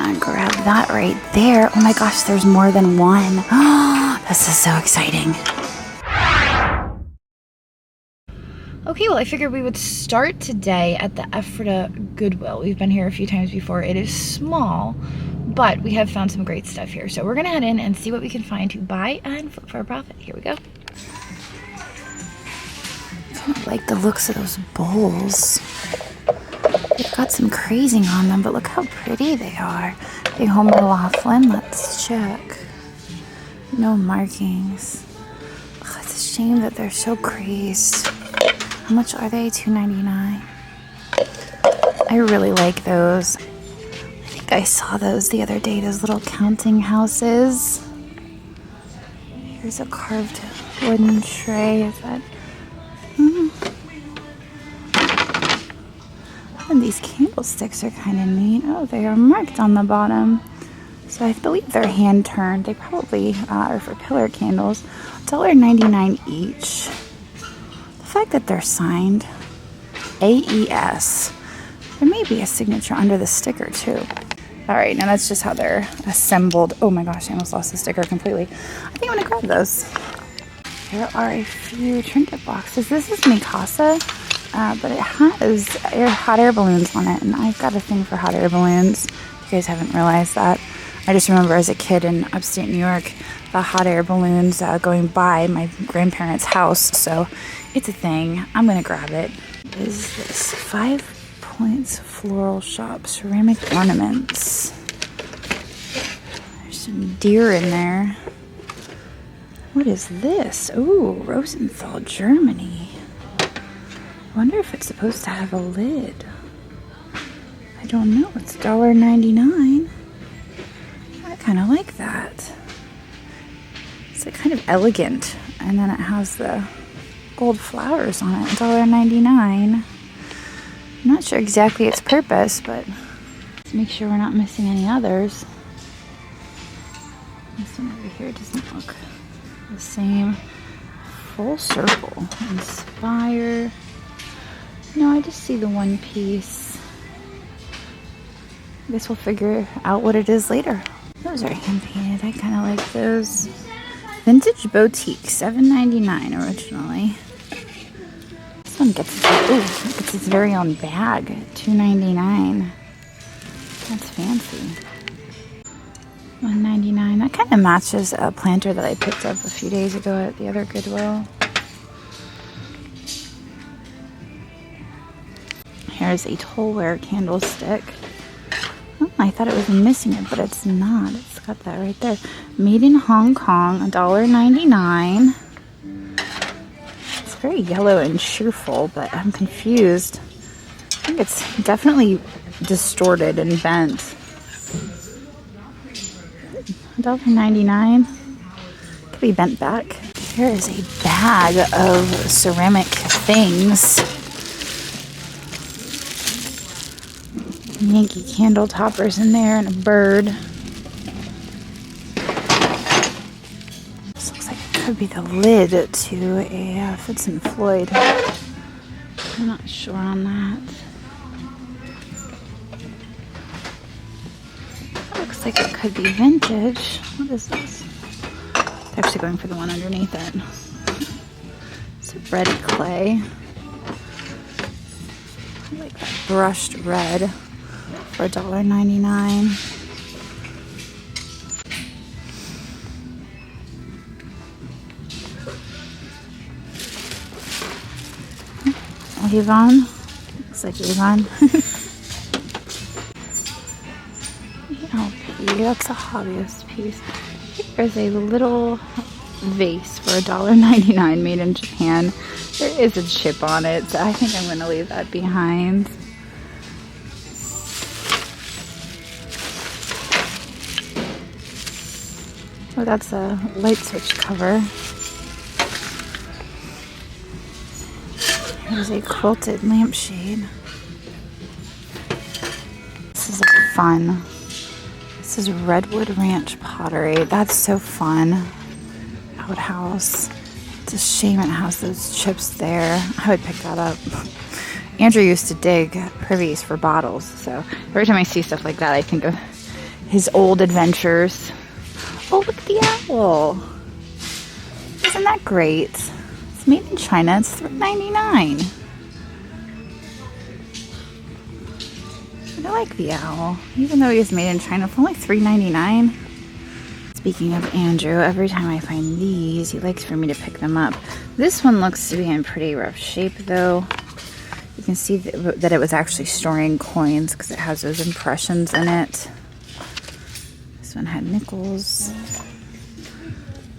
gonna grab that right there. Oh my gosh, there's more than one. This is so exciting. Okay, well, I figured we would start today at the Ephrata Goodwill. We've been here a few times before. It is small, but we have found some great stuff here. So we're gonna head in and see what we can find to buy and flip for a profit. Here we go. I kind of like the looks of those bowls. They've got some crazing on them, but look how pretty they are. Big Homer Laughlin, let's check. No markings. Oh, it's a shame that they're so crazed. How much are they? $2.99. I really like those. I think I saw those the other day, those little counting houses. Here's a carved wooden tray. Is that... And these candlesticks are kind of neat. Oh, they are marked on the bottom. So I believe they're hand turned. They probably are for pillar candles. $1.99 each. The fact that they're signed AES. There may be a signature under the sticker too. All right, now that's just how they're assembled. Oh my gosh, I almost lost the sticker completely. I think I'm gonna grab those. There are a few trinket boxes. This is Mikasa, but it has hot air balloons on it, and I've got a thing for hot air balloons. If you guys haven't realized that. I just remember as a kid in upstate New York, the hot air balloons going by my grandparents' house, so it's a thing. I'm gonna grab it. What is this? 5 Points Floral Shop ceramic ornaments. There's some deer in there. What is this? Ooh, Rosenthal, Germany. I wonder if it's supposed to have a lid. I don't know. It's $1.99. I kind of like that. It's kind of elegant, and then it has the gold flowers on it. $1.99. I'm not sure exactly its purpose, but let's make sure we're not missing any others. This one over here doesn't look the same. Full circle. Inspire. No, I just see the one piece. I guess we'll figure out what it is later. Those are hand painted. I kind of like those. Vintage Boutique, $7.99 originally. This one gets its very own bag, $2.99. That's fancy. $1.99. That kind of matches a planter that I picked up a few days ago at the other Goodwill. Here's a Tollware candlestick. Oh, I thought it was missing it, but it's not. It's got that right there. Made in Hong Kong, $1.99. It's very yellow and cheerful, but I'm confused. I think it's definitely distorted and bent. $1.99. Could be bent back. Here is a bag of ceramic things. Yankee candle toppers in there and a bird. This looks like it could be the lid to a Fitz and Floyd. I'm not sure on that. That looks like it could be vintage. What is this? It's actually going for the one underneath it. It's a red clay. I like that brushed red. For $1.99. Avon. Looks like Avon. ELP. That's a hobbyist piece. There's a little vase for $1.99 made in Japan. There is a chip on it, so I think I'm going to leave that behind. Oh, that's a light switch cover. Here's a quilted lampshade. This is fun. This is Redwood Ranch pottery. That's so fun. Outhouse. It's a shame it has those chips there. I would pick that up. Andrew used to dig privies for bottles, so every time I see stuff like that, I think of his old adventures. Oh, look at the owl. Isn't that great? It's made in China. It's $3.99. I like the owl, even though he was made in China for only $3.99. Speaking of Andrew, every time I find these, he likes for me to pick them up. This one looks to be in pretty rough shape, though. You can see that it was actually storing coins because it has those impressions in it. This one had nickels.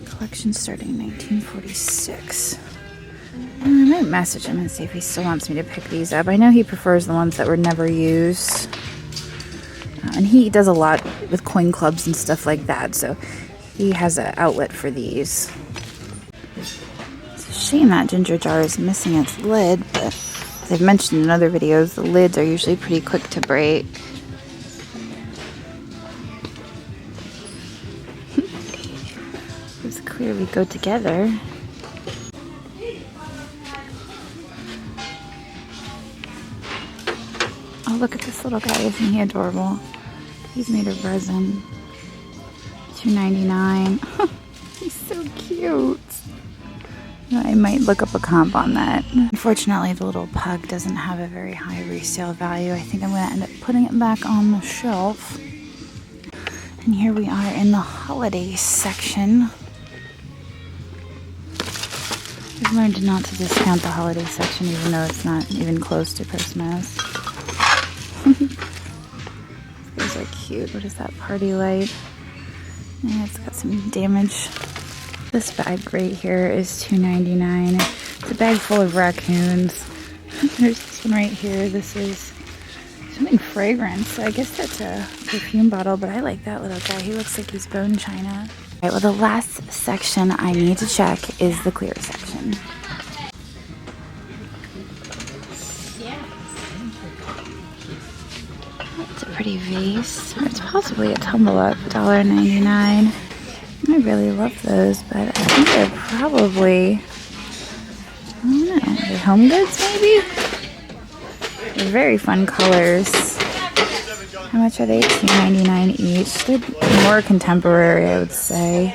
Collection starting in 1946. I might message him and see if he still wants me to pick these up. I know he prefers the ones that were never used. And he does a lot with coin clubs and stuff like that, so he has an outlet for these. It's a shame that ginger jar is missing its lid, but as I've mentioned in other videos, the lids are usually pretty quick to break. These clearly go together. Oh, look at this little guy. Isn't he adorable? He's made of resin. $2.99. He's so cute. I might look up a comp on that. Unfortunately, the little pug doesn't have a very high resale value. I think I'm going to end up putting it back on the shelf. And here we are in the holiday section. I've learned not to discount the holiday section even though it's not even close to Christmas. These are cute. What is that, party light? Yeah, it's got some damage. This bag right here is $2.99. It's a bag full of raccoons. There's this one right here. This is something fragrance. So I guess that's a perfume bottle, but I like that little guy. He looks like he's bone china. All right, well, the last section I need to check is the clear section. It's a pretty vase. It's possibly a tumble up, $1.99. I really love those, but I think they're probably, I don't know, they're home goods maybe? They're very fun colors. How much are they? $2.99 each. They're more contemporary, I would say.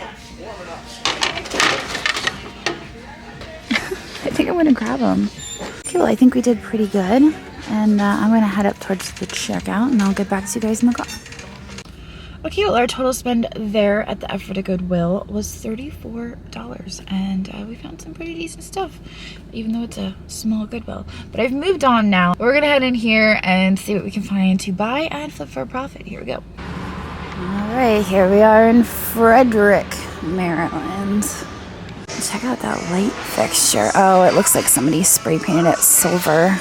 I think I'm going to grab them. Okay, well, I think we did pretty good. And I'm going to head up towards the checkout, and I'll get back to you guys in the car. Okay, well, our total spend there at the Ephrata Goodwill was $34, and we found some pretty decent stuff, even though it's a small Goodwill. But I've moved on now. We're gonna head in here and see what we can find to buy and flip for a profit. Here we go. All right, here we are in Frederick, Maryland. Check out that light fixture. Oh, it looks like somebody spray painted it silver.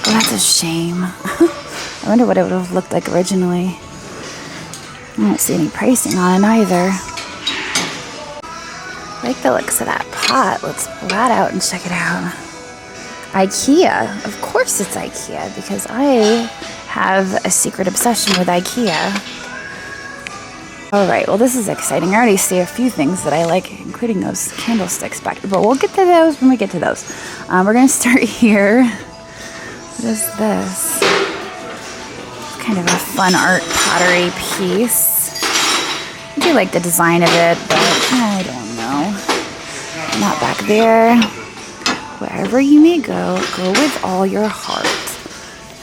Oh, that's a shame. I wonder what it would have looked like originally. I don't see any pricing on it either. I like the looks of that pot. Let's pull that out and check it out. IKEA. Of course it's IKEA because I have a secret obsession with IKEA. Alright, well this is exciting. I already see a few things that I like, including those candlesticks back there. But we'll get to those when we get to those. We're going to start here. What is this? Kind of a fun art pottery piece. I do like the design of it, but I don't know. Not back there. Wherever you may go, go with all your heart.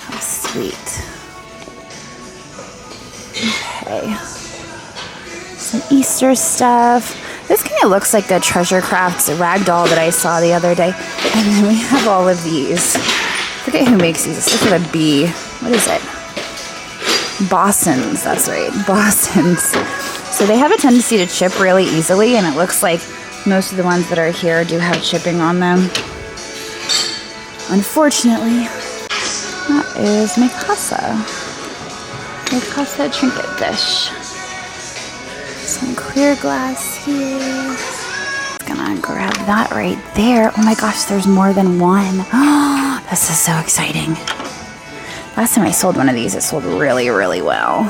How sweet. Okay. Some Easter stuff. This kind of looks like the Treasure Crafts ragdoll that I saw the other day. And then we have all of these. I forget who makes these. It starts with a B. What is it? Bossons, that's right, Bossons. So they have a tendency to chip really easily, and it looks like most of the ones that are here do have chipping on them. Unfortunately, that is my casa trinket dish. Some clear glass here. Gonna grab that right there. Oh my gosh, there's more than one. Oh, this is so exciting. Last time I sold one of these, it sold really, really well.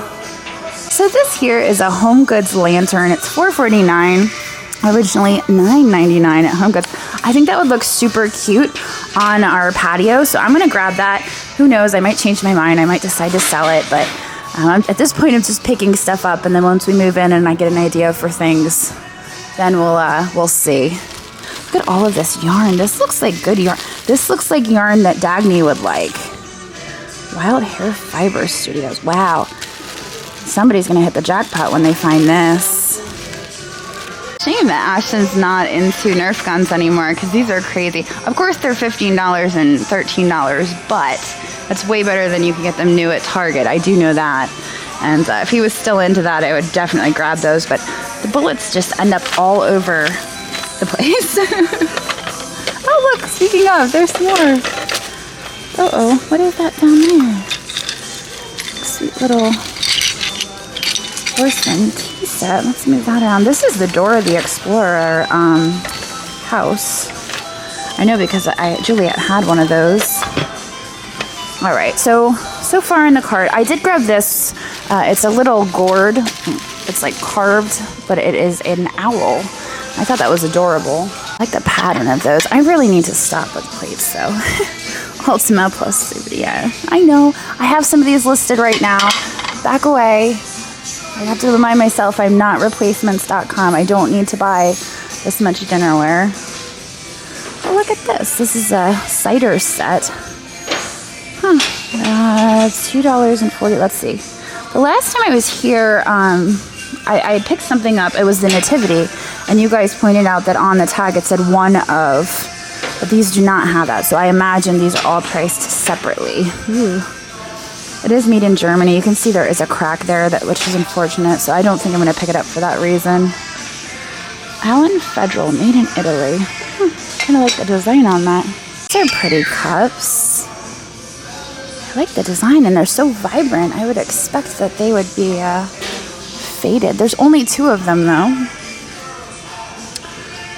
So this here is a Home Goods lantern. It's $4.49, originally $9.99 at Home Goods. I think that would look super cute on our patio, so I'm gonna grab that. Who knows, I might change my mind. I might decide to sell it, but At this point, I'm just picking stuff up, and then once we move in and I get an idea for things, then we'll see. Look at all of this yarn. This looks like good yarn. This looks like yarn that Dagny would like. Wild Hair Fiber Studios. Wow. Somebody's going to hit the jackpot when they find this. Shame that Ashton's not into Nerf guns anymore, because these are crazy. Of course, they're $15 and $13, but that's way better than you can get them new at Target. I do know that. And if he was still into that, I would definitely grab those. But the bullets just end up all over the place. Oh, look, speaking of, there's more. Uh-oh, what is that down there? Sweet little porcelain tea set. Let's move that around. This is the Dora the Explorer house. I know because Juliet had one of those. All right, so far in the cart, I did grab this. It's a little gourd. It's like carved, but it is an owl. I thought that was adorable. I like the pattern of those. I really need to stop with plates, though. Ultima plus, yeah. I know. I have some of these listed right now. Back away. I have to remind myself I'm not replacements.com. I don't need to buy this much dinnerware. Oh, look at this. This is a cider set. Huh. It's $2.40. Let's see. The last time I was here, I had picked something up. It was the Nativity. And you guys pointed out that on the tag it said one of. But these do not have that. So I imagine these are all priced separately. Ooh. It is made in Germany. You can see there is a crack there, which is unfortunate. So I don't think I'm going to pick it up for that reason. Allen Federal, made in Italy. Kind of like the design on that. These are pretty cups. I like the design, and they're so vibrant. I would expect that they would be faded. There's only 2 of them, though.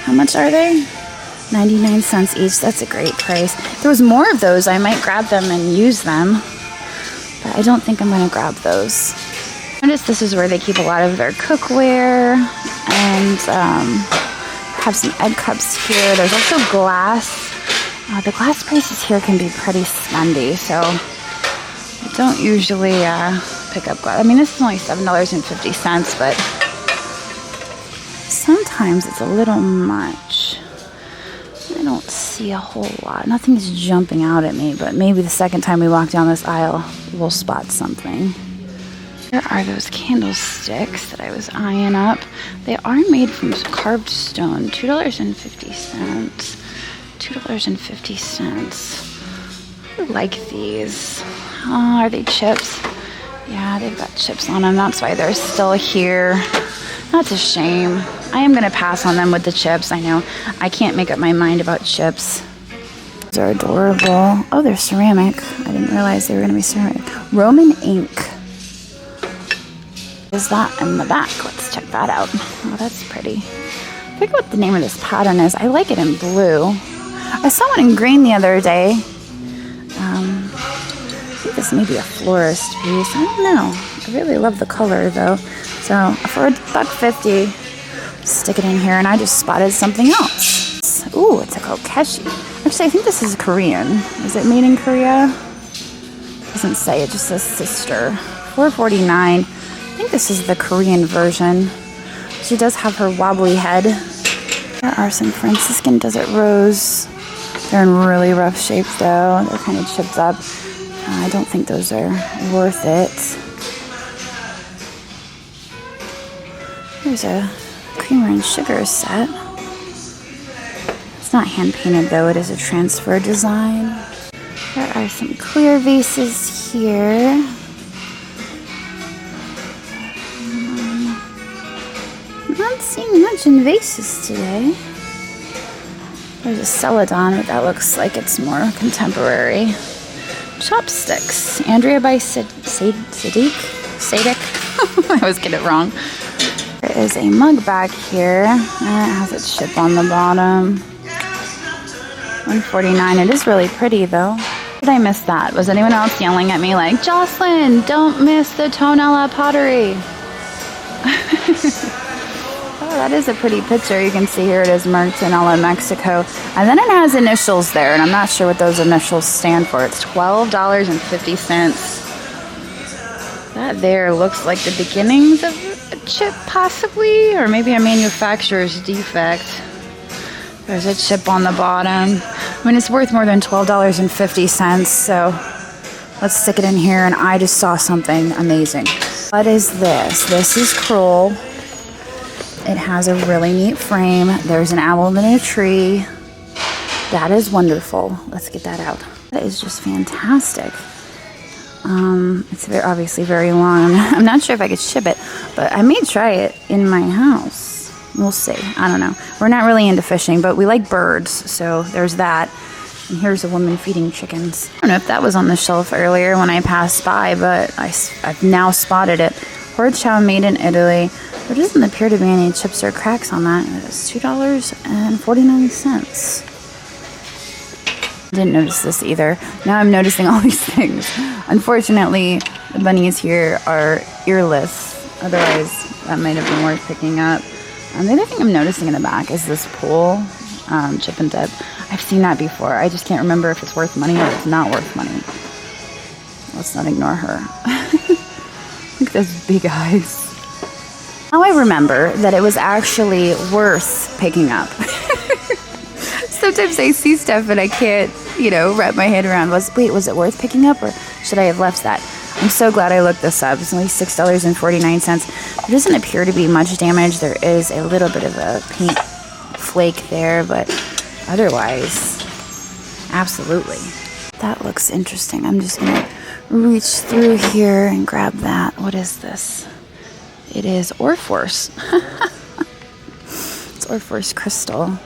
How much are they? 99 cents each. That's a great price. If there was more of those, I might grab them and use them. But I don't think I'm going to grab those. Notice this is where they keep a lot of their cookware. And have some egg cups here. There's also glass. The glass prices here can be pretty spendy. So I don't usually pick up glass. I mean, this is only $7.50, but sometimes it's a little much. I don't see a whole lot. Nothing's jumping out at me, but maybe the second time we walk down this aisle, we'll spot something. Here are those candlesticks that I was eyeing up. They are made from carved stone. $2.50. $2.50. I like these. Oh, are they chips? Yeah, they've got chips on them. That's why they're still here. That's a shame. I am going to pass on them with the chips. I know. I can't make up my mind about chips. These are adorable. Oh, they're ceramic. I didn't realize they were going to be ceramic. Roman ink. Is that in the back? Let's check that out. Oh, that's pretty. I forget what the name of this pattern is. I like it in blue. I saw one in green the other day. I think this may be a florist piece. I don't know. I really love the color, though. So for $1.50, stick it in here, and I just spotted something else. Ooh, it's a kokeshi. Actually, I think this is Korean. Is it made in Korea? Doesn't say. It just says sister. $4.49. I think this is the Korean version. She does have her wobbly head. There are some Franciscan Desert Rose. They're in really rough shape, though. They're kind of chipped up. I don't think those are worth it. There's a creamer and sugar set. It's not hand-painted, though. It is a transfer design. There are some clear vases here. I'm not seeing much in vases today. There's a celadon, but that looks like it's more contemporary. Chopsticks. Andrea by Sadik? I always get it wrong. There is a mug bag here. And it has its chip on the bottom. $1.49. It is really pretty, though. Did I miss that? Was anyone else yelling at me like, Jocelyn, don't miss the Tonella pottery? Oh, that is a pretty picture. You can see here it is marked in Mexico. And then it has initials there, and I'm not sure what those initials stand for. It's $12.50. That there looks like the beginnings of a chip, possibly, or maybe a manufacturer's defect. There's a chip on the bottom. I mean, it's worth more than $12.50, so let's stick it in here, and I just saw something amazing. What is this? This is Kroll. It has a really neat frame. There's an owl in a tree. That is wonderful. Let's get that out. That is just fantastic. It's obviously very long. I'm not sure if I could ship it, but I may try it in my house. We'll see. I don't know. We're not really into fishing, but we like birds, so there's that. And here's a woman feeding chickens. I don't know if that was on the shelf earlier when I passed by, but I've now spotted it. Horse chow made in Italy. There doesn't appear to be any chips or cracks on that. It's $2.49. Didn't notice this either. Now I'm noticing all these things. Unfortunately, the bunnies here are earless. Otherwise, that might have been worth picking up. The other thing I'm noticing in the back is this pool, chip and dip. I've seen that before. I just can't remember if it's worth money or it's not worth money. Let's not ignore her. Look at those big eyes. Now I remember that it was actually worth picking up. Sometimes I see stuff and I can't, wrap my head around. Was it worth picking up, or should I have left that? I'm so glad I looked this up. It's only $6.49. There doesn't appear to be much damage. There is a little bit of a paint flake there, but otherwise, absolutely. That looks interesting. I'm just going to reach through here and grab that. What is this? It is Orforce. It's Orforce crystal.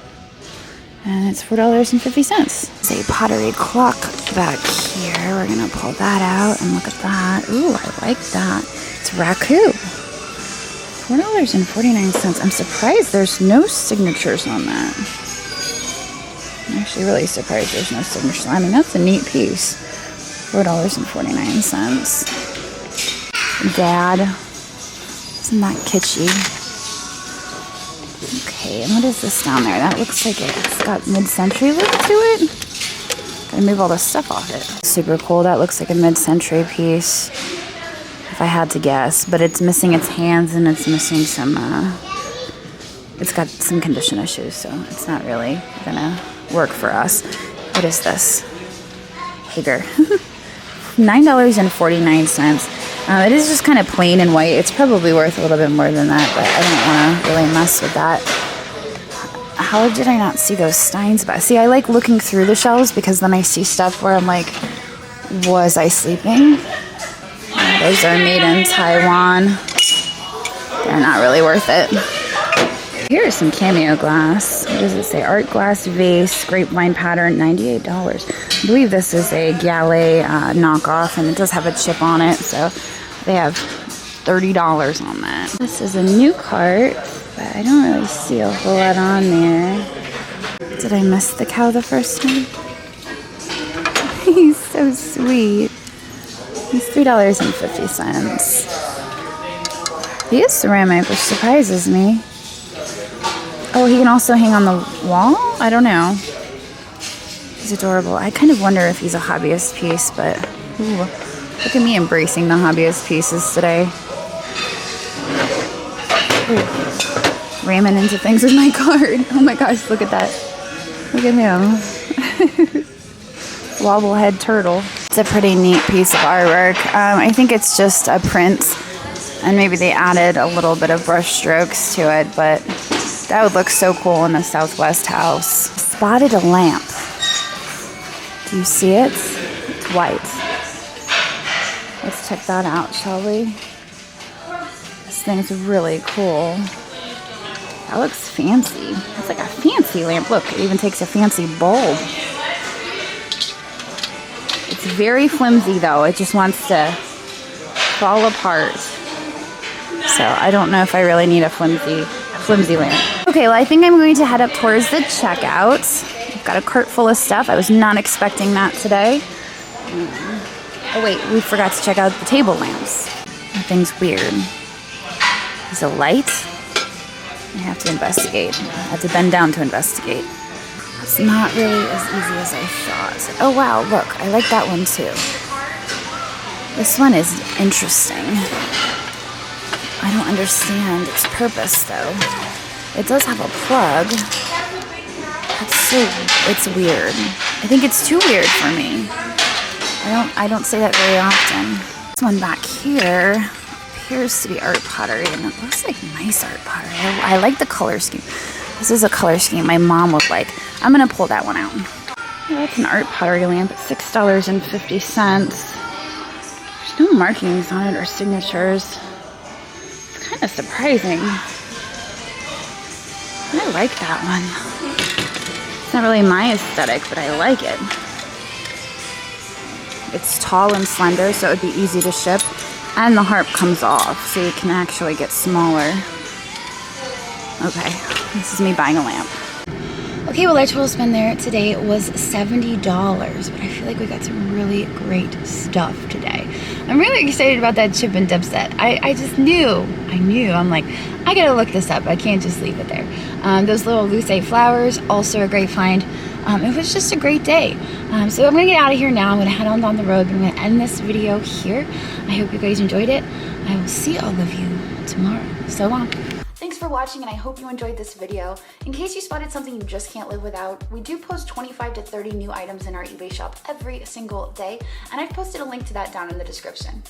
And it's $4.50. It's a pottery clock back here. We're going to pull that out and look at that. Ooh, I like that. It's Raku. $4.49. I'm surprised there's no signatures on that. I'm actually really surprised there's no signatures. I mean, that's a neat piece. $4.49. Dad. Isn't that kitschy? Okay, and what is this down there? That looks like it's got mid-century look to it. Gotta move all the stuff off it. Super cool. That looks like a mid-century piece, if I had to guess. But it's missing its hands and it's missing some, it's got some condition issues, so it's not really gonna work for us. What is this? Hager. $9.49. It is just kind of plain and white. It's probably worth a little bit more than that, but I don't want to really mess with that. How did I not see those steins back? See, I like looking through the shelves because then I see stuff where I'm like, was I sleeping? Those are made in Taiwan. They're not really worth it. Here's some cameo glass. What does it say? Art glass vase, grapevine pattern, $98. I believe this is a Gallet knockoff, and it does have a chip on it, so they have $30 on that. This is a new cart, but I don't really see a whole lot on there. Did I miss the cow the first time? He's so sweet. He's $3.50. He is ceramic, which surprises me. Oh, he can also hang on the wall? I don't know. He's adorable. I kind of wonder if he's a hobbyist piece, but ooh, look at me embracing the hobbyist pieces today. Ooh, ramming into things with my card. Oh my gosh, look at that. Look at him. Wobblehead turtle. It's a pretty neat piece of artwork. I think it's just a print, and maybe they added a little bit of brush strokes to it, but that would look so cool in a Southwest house. Spotted a lamp. Do you see it? It's white. Let's check that out, shall we? This thing's really cool. That looks fancy. It's like a fancy lamp. Look, it even takes a fancy bulb. It's very flimsy though. It just wants to fall apart. So I don't know if I really need a flimsy lamp. Okay, well I think I'm going to head up towards the checkout. I've got a cart full of stuff. I was not expecting that today. Oh wait, we forgot to check out the table lamps. That thing's weird. There's a light. I have to investigate. I have to bend down to investigate. It's not really as easy as I thought. Oh wow, look, I like that one too. This one is interesting. I don't understand its purpose though. It does have a plug. It's weird. I think it's too weird for me. I don't say that very often. This one back here appears to be art pottery, and it looks like nice art pottery. I like the color scheme. This is a color scheme my mom would like. I'm gonna pull that one out. Yeah, that's an art pottery lamp at $6.50. There's no markings on it or signatures. It's kind of surprising. I like that one. It's not really my aesthetic, but I like it. It's tall and slender, so it would be easy to ship. And the harp comes off, so you can actually get smaller. Okay, this is me buying a lamp. Okay, well, our total spend there today was $70, but I feel like we got some really great stuff today. I'm really excited about that chip and dip set. I just knew. I'm like, I gotta look this up. I can't just leave it there. Those little lucite flowers, also a great find. It was just a great day. So I'm gonna get out of here now. I'm gonna head on down the road, but I'm gonna end this video here. I hope you guys enjoyed it. I will see all of you tomorrow. So long. Thanks for watching, and I hope you enjoyed this video. In case you spotted something you just can't live without, we do post 25 to 30 new items in our eBay shop every single day, and I've posted a link to that down in the description.